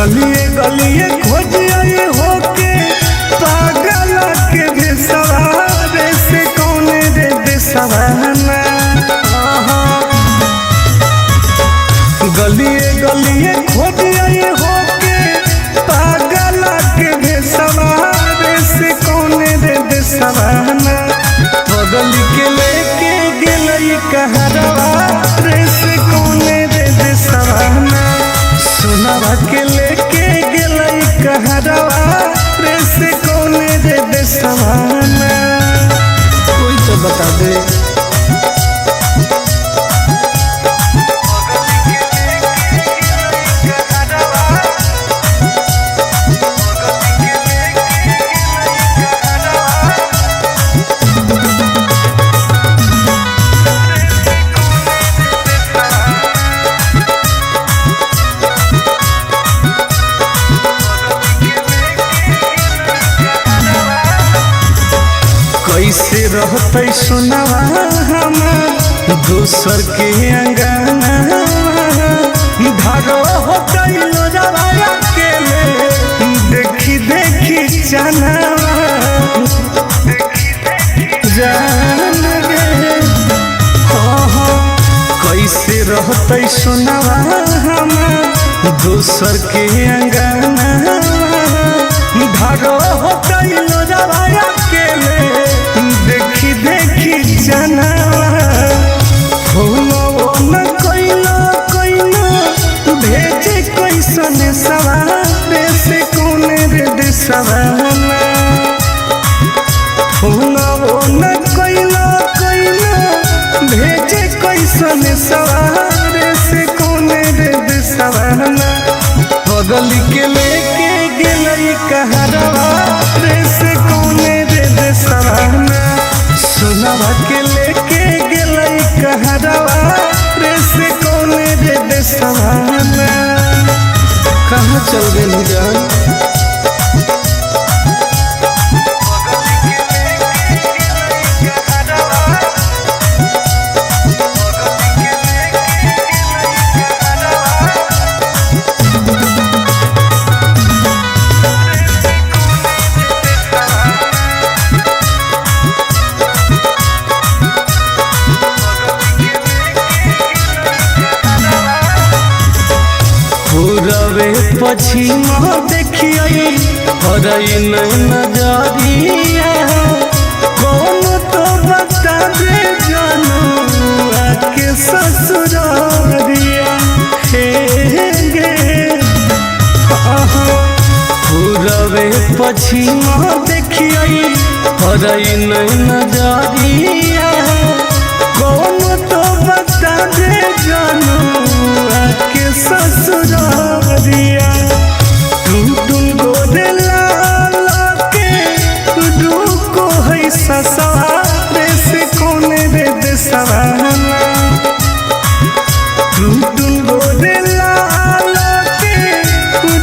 गलिए गलिए खोजिए होके पागल के बेसवारे से कौने रे बेसवाना। गलिए गलिए खोजिए होके पागल के बेसवारे से कौने रे बेसवाना। बगल के लेके गेलई कहरवा रे से कौने रे बेसवाना। सोनावा के लेके गेलई कहरवा रे से कौने रे बेसवाना। कोई तो बता दे। कैसे रहते सुनावा हमार दोसर के अंगना। भागो होते लोजवाया के देखी देखी चनावा जान गे। कैसे रहते सुनावा हमार दोसर के अंगना। भागो होते लोजवाया के देखी देखी जनावा। न कोइलो कोइलो भेजे कैसन सवारे से कौने रे देसवाना। न कोइलो कोइलो भेजे कैसन सवारे से कौने रे देसवाना। बगल के लेके गेलई कहरवा रे से कौने रे देसवाना। सोनावा के लेके गेलई कहरवा रे से कौने रे देसवाना। कहाँ चल गई जान। पूरबे पश्चिम देखिए हरई नजरिया। कौन तो बता दे जानू आके ससुरारिया। हे गे पूरबे पश्चिम देखिए हरई नजरिया। कौन तो बता दे जानू आके ससुरारिया। टुन गोदे लाल के रुको है ससुरारे से कौने रे देसवाना। टुन गोदे लाल के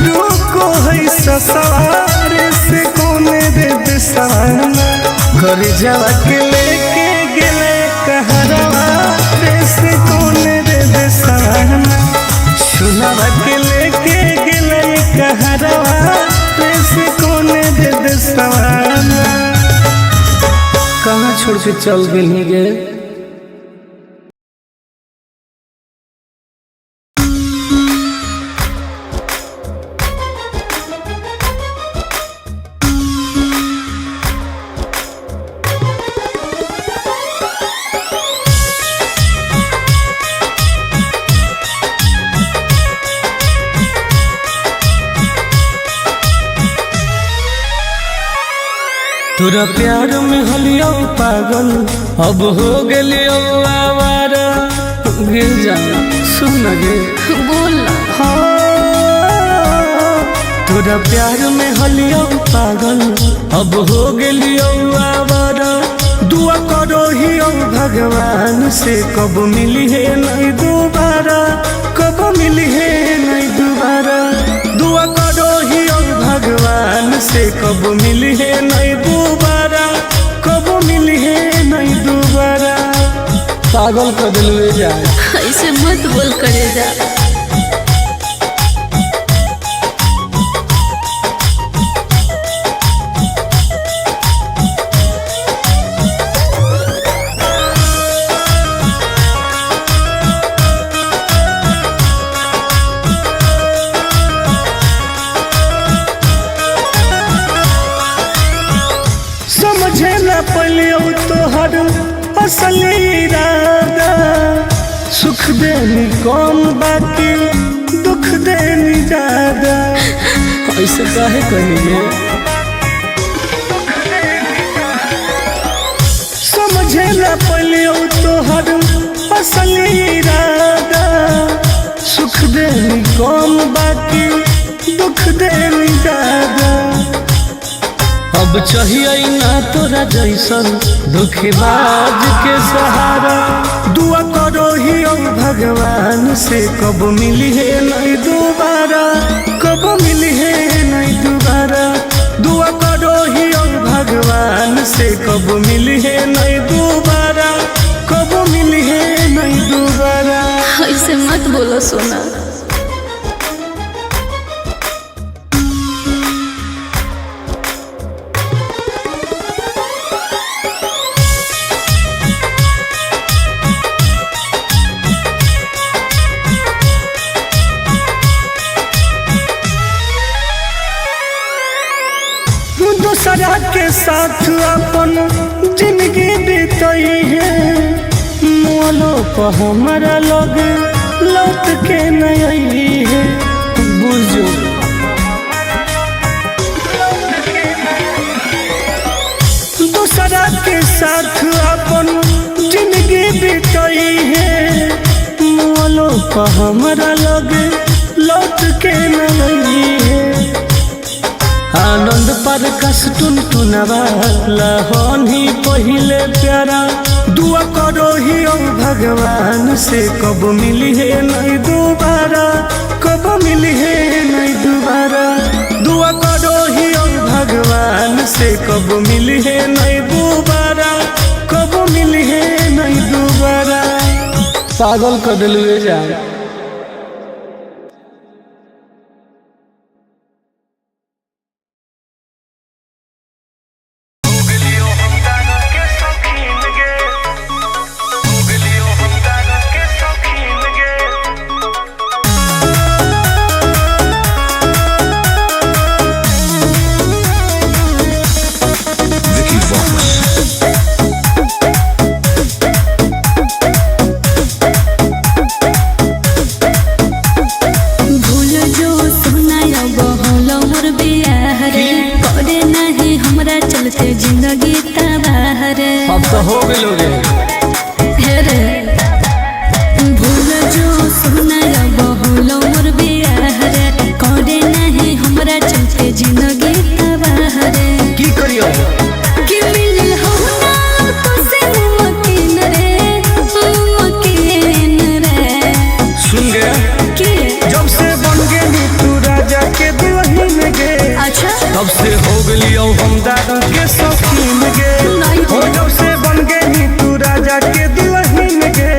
रुको है ससुरारे से कौने रे देसवाना। घर जावा के लेके गेले कहरवा रे से कौने रे देसवाना। सोनावा के लेके गेलई कहरवा रे से कौने रे देसवाना। कहाँ छोड़ के चल गई गे। तोरा प्यार में हलियो पागल अब हो गेलियो आवारा। गिर जा सुन गे बोल तोरा प्यार में हलियो पागल अब हो गेलियो आवारा। दुआ करो ही भगवान से कब मिली है नहीं दोबारा। कब मिली है नहीं दोबारा। दुआ करो ही भगवान से कब मिली है नहीं दोबारा। कब मिली है नहीं दोबारा। पागल कर दिल जाए ऐसे मत बोल करे जा। पलियो तोहर असली इरादा, सुख देनी कौन बाकी दुख देनी ज्यादा। ऐसे काहे कहिए समझे न पलियो तोहर असली इरादा, सुख देनी कौन बाकी दुख देनी ज्यादा। अब चाहिए ना तोरा जैसन दुखबाज के सहारा, दुआ करो ही भगवान से कब मिली है नहीं दोबारा, कब मिली है नहीं दोबारा। दुआ करो ही भगवान से कब मिली है नहीं दोबारा, कब मिली है नहीं दोबारा। ऐसे मत बोलो सोना। दूसरा के साथ अपन जिंदगी बीतई है, मोलो पर हमारा लग लौट के नहीं है। बुझो दूसरा के साथ अपन जिंदगी बीतई है, मोलो पर हमारा लग लौट के नहीं है। आनंद पर कस टुन टुनवाला होनी पहिले प्यारा, दुआ करो ही भगवान से कब मिली है नहीं दोबारा, कब मिली है नहीं दोबारा। दुआ करो ही भगवान से कब मिली है नहीं दोबारा, कब मिली है नहीं दोबारा। पागल कर दिलवे जा। जिंदगी तबाह रे, अब तो हो गए भूल जो सुना बहुलो मोर बियाह रे, करे नहीं हमरा चलते जिंदगी तबाह रे। की करियो कि मिल हो ना तो से मकीन रे, मकीन रे। सुन गया कि जब से बन गई तू राजा के दुल्हन गे, अच्छा तब से हो गलियो हम दारू के शौकीन गे। हो जब से बन गई तू राजा के दुल्हन गे,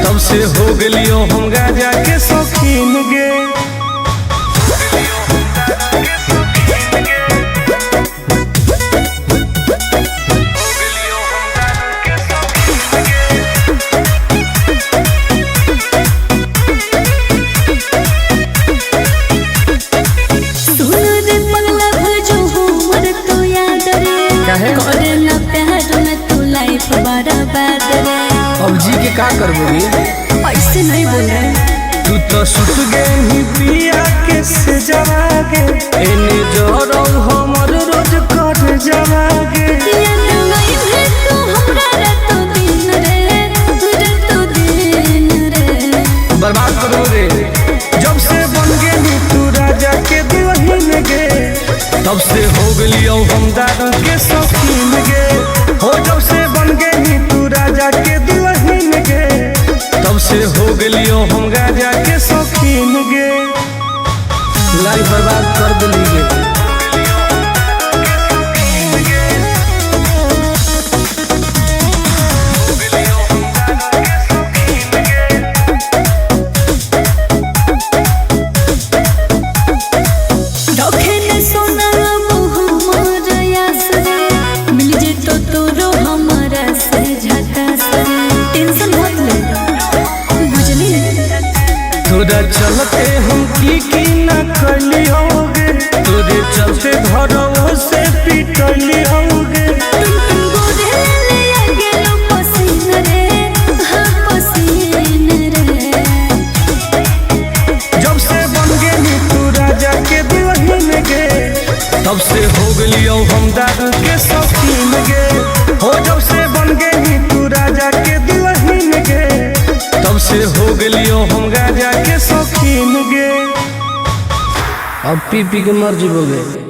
तब से हो गलियो हम गाजा के शौकीन गे। अब जी के का करबोगे, ऐसे नहीं बोले। तू तो सुत गई पिया के से जवागे, एने जोरो हमर रोज कर जवागे। याद नहीं है तू हमरा रातो दिन रे, रातो दिन रे। बर्बाद करोगे जब से बन गई तू राजा के दुल्हन गे, तब से हो गलियो हम दारू के शौकीन गे। हो जब से बन गई तू राजा के दुल्हन गे, तब से हो गलियो हम गाजा के शौकीन गे। लाइफ बर्बाद कर दिली गे। तोरा चलते हम की न कलियोगे, तोरे चलते घरों से पिटलियोगे। तब से हो गलियो हम दारू के शौकीन गे। हो जब से बन गई तू राजा के दुल्हन गे, तब से हो गलियो हम गाजा के शौकीन गे। अब पी पी के मर जीवोगे।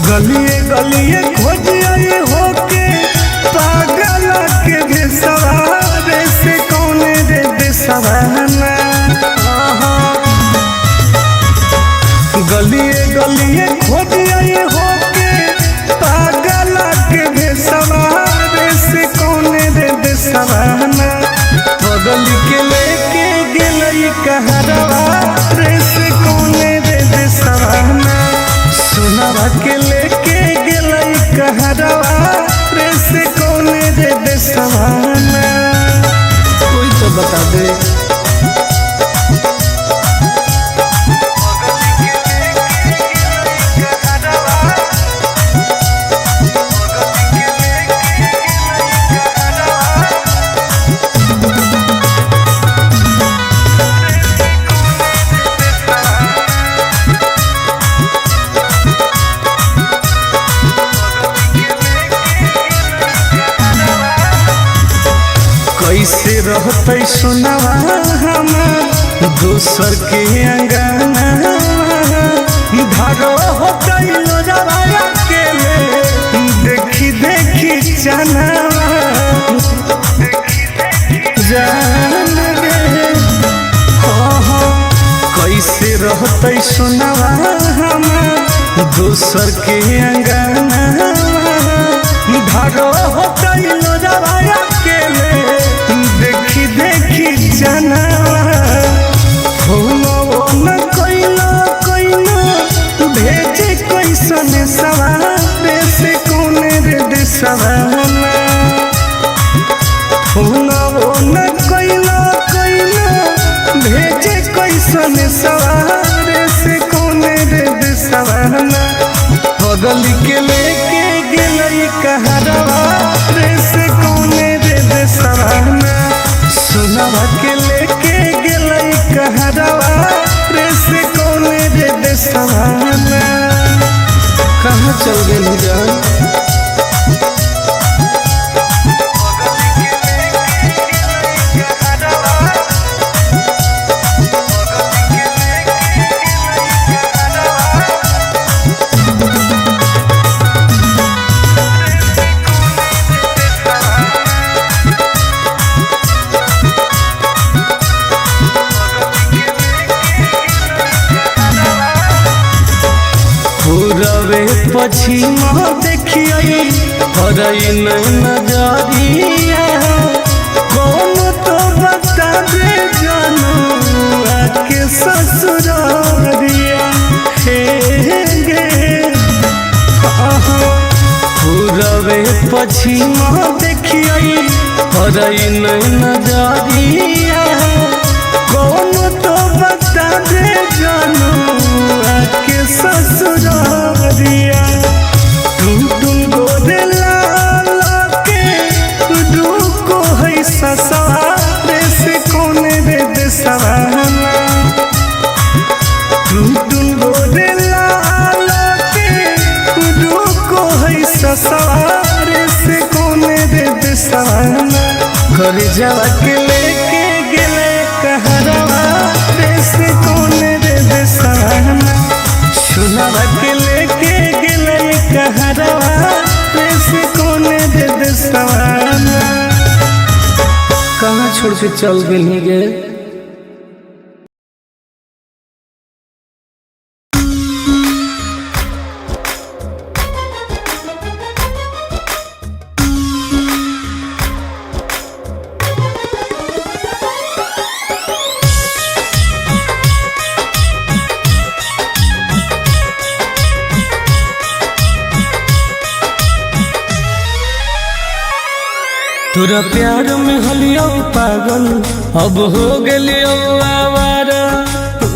गलिए गलिए खोज आए होके पागल के बेसवारे से कौन रे बेसवाना। गलिए गलिए खोज आए होके पागल के बेसवारे से कौन रे बेसवाना। बगल के लेके गेलई कहरवा रे से कौन रे बेसवाना। सुनवा के लेके गेलई कहरवा रे से कौन रे बेसवाना। कोई तो बता दे। कैसे रहते सुनवा हमार दोसर के अंगना। धारो होते लोजवाया के ले देखी देखी जानवा जान गे। कैसे रहते सुनवा हमार दोसर के अंगना। धारो होते लोजवाया के ले देखी देखी जानवा। फोनो न कोइलो कोइलो भेजे कैसन सवारे से कौन रे देसवाना। फोनो न कोइलो कोइलो भेजे कैसन सवारे से कौन रे देसवाना। बगल के लेके गेलई कहरवा रे से कौन रे देसवाना। सुनवा के लेके गेलई कहरवा रे से कौन रे देसवाना। कहाँ चल गेली जान। पूरबे पश्चिम देखिए हरई नजरिया। कौन तो बता दे जानू आके ससुरारिया हे गे। पूरबे पश्चिम देखिए हरई नजरिया। कौन तो बता दे जानू आके ससुरारिया। टुन गोरे लाला के रुको है ससुरारे से कौन रे देसवाना। टुन गोरे लाला के रुको है ससुरारे से कौन रे देसवाना। घर जावा के लेके गेले कहरवा रे से कौन रे देसवाना। सुनवा के लेके गेलई कहरवा रे से कौन रे देसवाना। कहाँ छोड़ के चल गेली गे। तोरा प्यार में हलियो पागल अब हो गेलियो आवारा।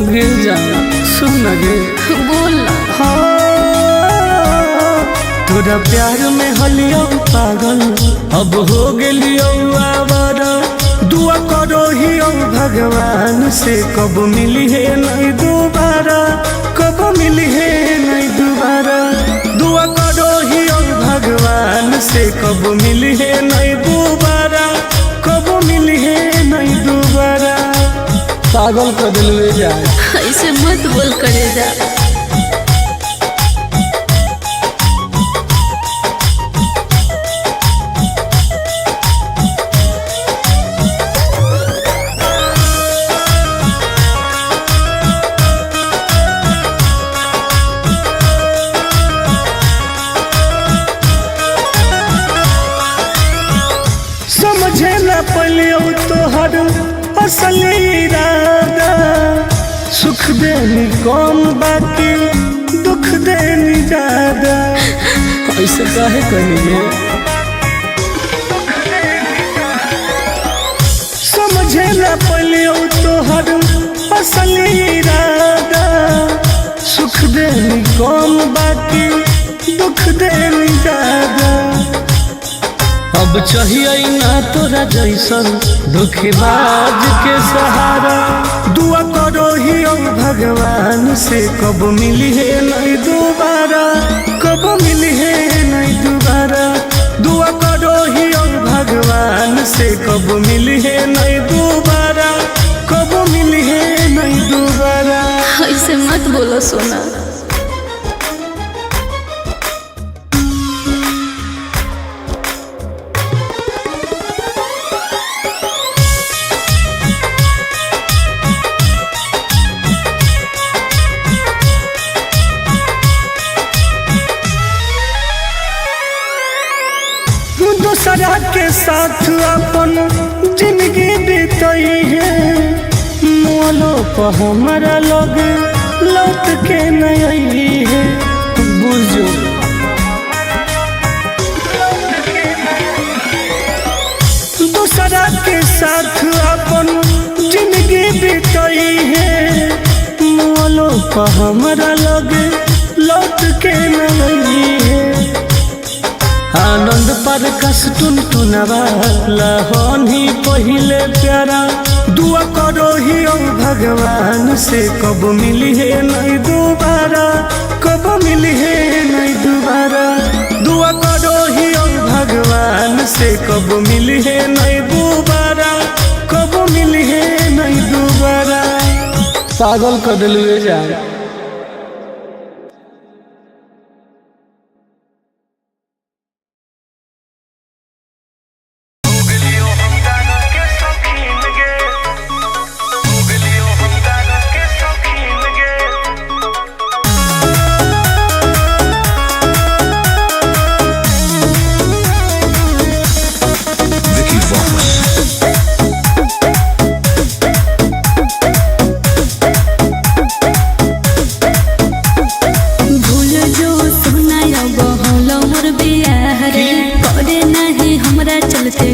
गिर जा सुन गे बोल तोरा प्यार में हलियो पागल अब हो गेलियो आवारा। दुआ करो ही भगवान से कब मिली है नहीं दोबारा, कब मिली है नहीं दोबारा। दुआ करो ही भगवान से कब मिली है नहीं दोबारा, कब मिली है नहीं दोबारा। पागल कर दिल जा ऐसे मत बोल करे जा। समझे न पलियो तोहर असल इरादा। सुख देनी कम बाकी दुख देनी ज्यादा। ऐसे काहे करिए समझे न पलियो तोहर असल इरादा। सुख देनी कम बाकी दुख देनी ज्यादा। अब चाहिए ना तोरा जैसन धोखेबाज के सहारा। दुआ करो ही भगवान से कब मिली है नहीं दोबारा, कब मिली है नहीं दोबारा। दुआ करो ही भगवान से कब मिली है नहीं दोबारा, कब मिली है नहीं दोबारा। ऐसे मत बोलो सोना। दूसरा के साथ अपन जिंदगी बीतई है। मोलो पर हमारा लोग लौट के नहीं है। बुझो दूसरा के साथ अपन जिंदगी बीतई है। मोलो पर हमारा लोग लौट के नहीं है। आनंद पर कस टुनटुनवा लहन ही पहिले प्यारा। दुआ करो ही भगवान से कब मिली है नहीं दोबारा, कब मिली है नहीं दोबारा। दुआ करो ही भगवान से कब मिली है नहीं दोबारा, कब मिली है नहीं दोबारा। पागल कर दिल जा।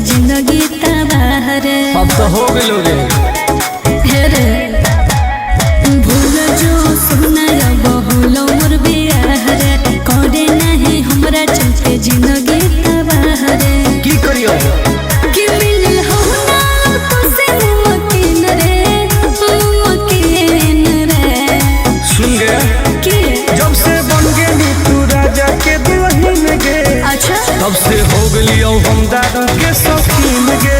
जिंदगी तबाह रे अब तो हो गेलो रे। रे भूल जो सुना बहुल मोर बियाह रे। करे नहीं हमरा चलते जिंदगी तबाह रे। की करियो कि मिल हो ना तो से मुमकिन रे, मुमकिन रे। सुन गे कि जब से बन गेली तू राजा के दुल्हन गे। अच्छा तब से हो गेलियो हम दादा के शौकीन गे।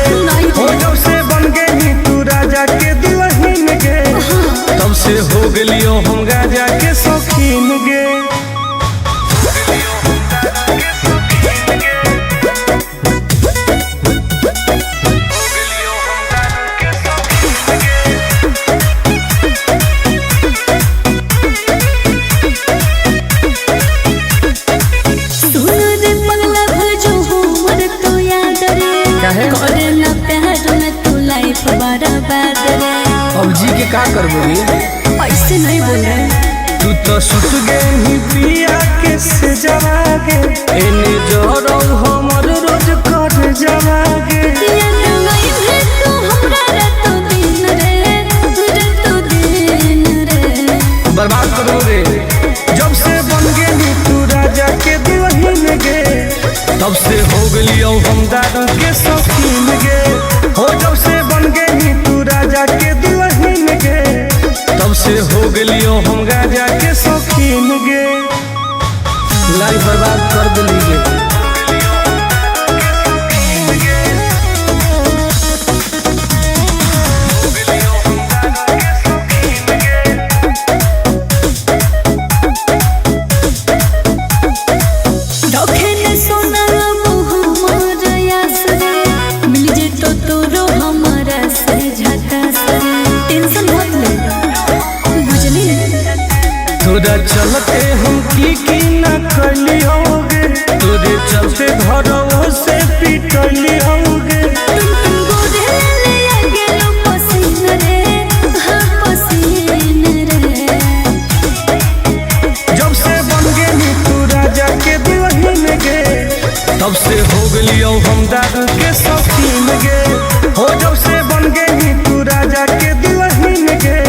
हो जब से बन गेली तू राजा के दुल्हन गे। तब से हो गेलियो हम राजा के शौकीन गे। अब जी के का करबो ऐसे नहीं बोल रहे। तू तो सुत गई पिया के से जवा गे। एने जोरो हमर रोज कर जवागे याद नहीं है तू हमरा रातों दिन रे बर्बाद करो रे। जब से बन गेली तू राजा के दुल्हन गे तब से हो गलियो हम दारू के शौकीन गे हो। जब से बन गेली तू राजा के दुल्हन गे तब से हो गलियो हम गाजा के शौकीन गे। लाइफ बर्बाद कर दिली गे। तोरा चलते हम की न करली होगे तोरे चलते घरों से पिटली होगे। जब से बन गेली तू राजा के दुल्हन गे तब से हो गलियो हम दारू के शौकीन गे हो। जब से बन गेली तू राजा के दुल्हन गे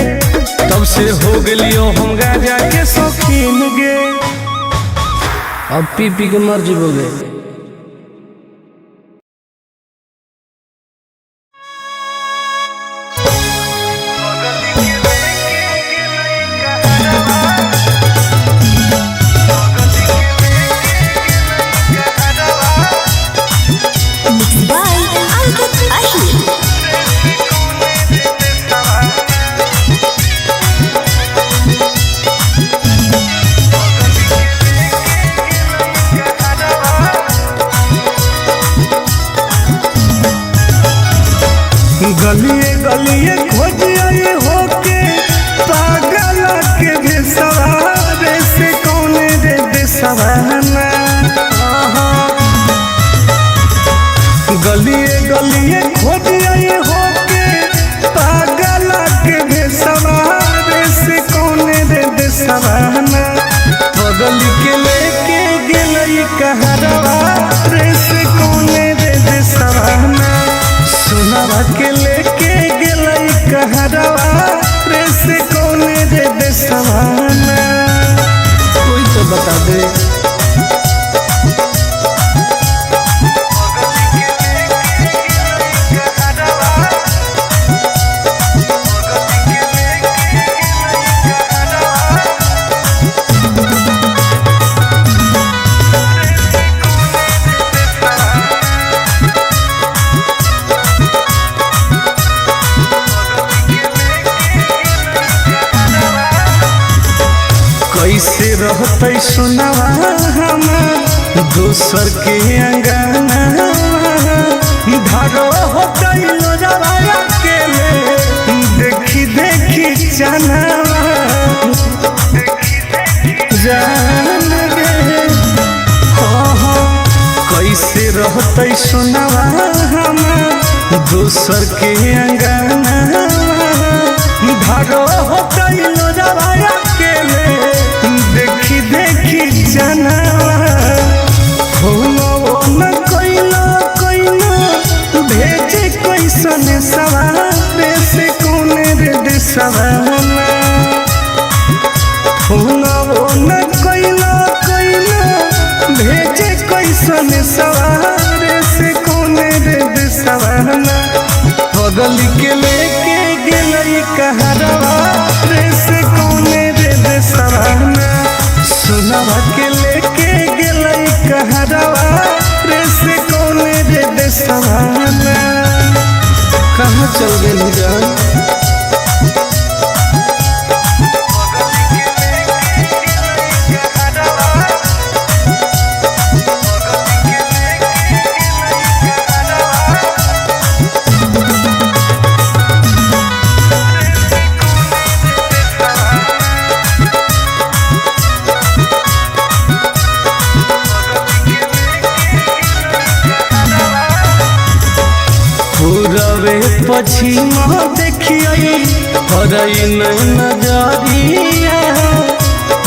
तब से हो गलियो हम गाजा के शौकीन गे। अब पी पी के मर जीवोगे। गलिए गलिए खोजिए होके पागल के भेसवारे से कौने रे बेसवाना। गलिए गलिए खोजिए होके पागल के भेसवारे से कौने रे बेसवाना। बगल के लेके गेलई कहरवा रे से कौने रे बेसवाना। सुनावा के लेके गेलई कहरवा रे से कौने रे बेसवाना। कोई तो बता दे। कैसे रहते सुनावा हम दोसर के अंगना धारो होते लोजवाया के देखी देखी चनावा जान गे हो। कैसे रहते सुनावा हम दोसर के अंगना धारो होते लोजवाया के देखी देखी जनावा हो न कोइलो भेजे कैसन सवारे से कौने रे देसवाना। हो न कोइलो भेजे कैसन सवारे से कौने रे देसवाना। बगल के लेके गेलई कहरवा रे से कौने रे देसवाना। सुनावा के लेके गेलई कहरवा रे से कौने रे देसवाना। कहाँ चल गेली जान। पछिमा देखिए हरई नजरिया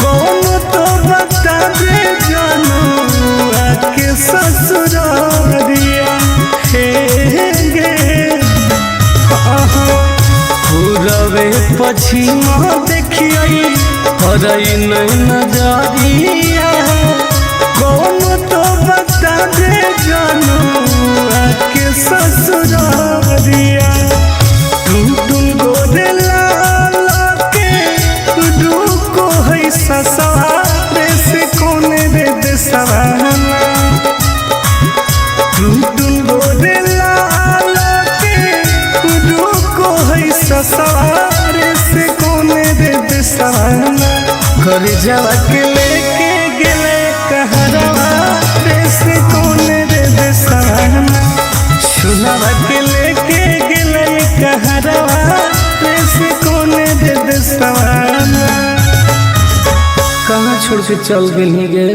कौन तो बता दे जानू आके ससुरारिया। पछिमा देखिए हरई नहीं नजरिया कौन तो बता दे जानू आके ससुरारिया तुम गोरे लाल के रुको है ससुरारे से कौन रे दे सवाना तुम गोरे लाल के रुको है ससुरारे से कौन रे दे सवाना घर जावा के लेके गेले कहरवा से कौन रे दे सवाना सुनावा के लेके गेले कहरवा से कौन रे दे सवाना कहाँ छोड़ के चल गई गे।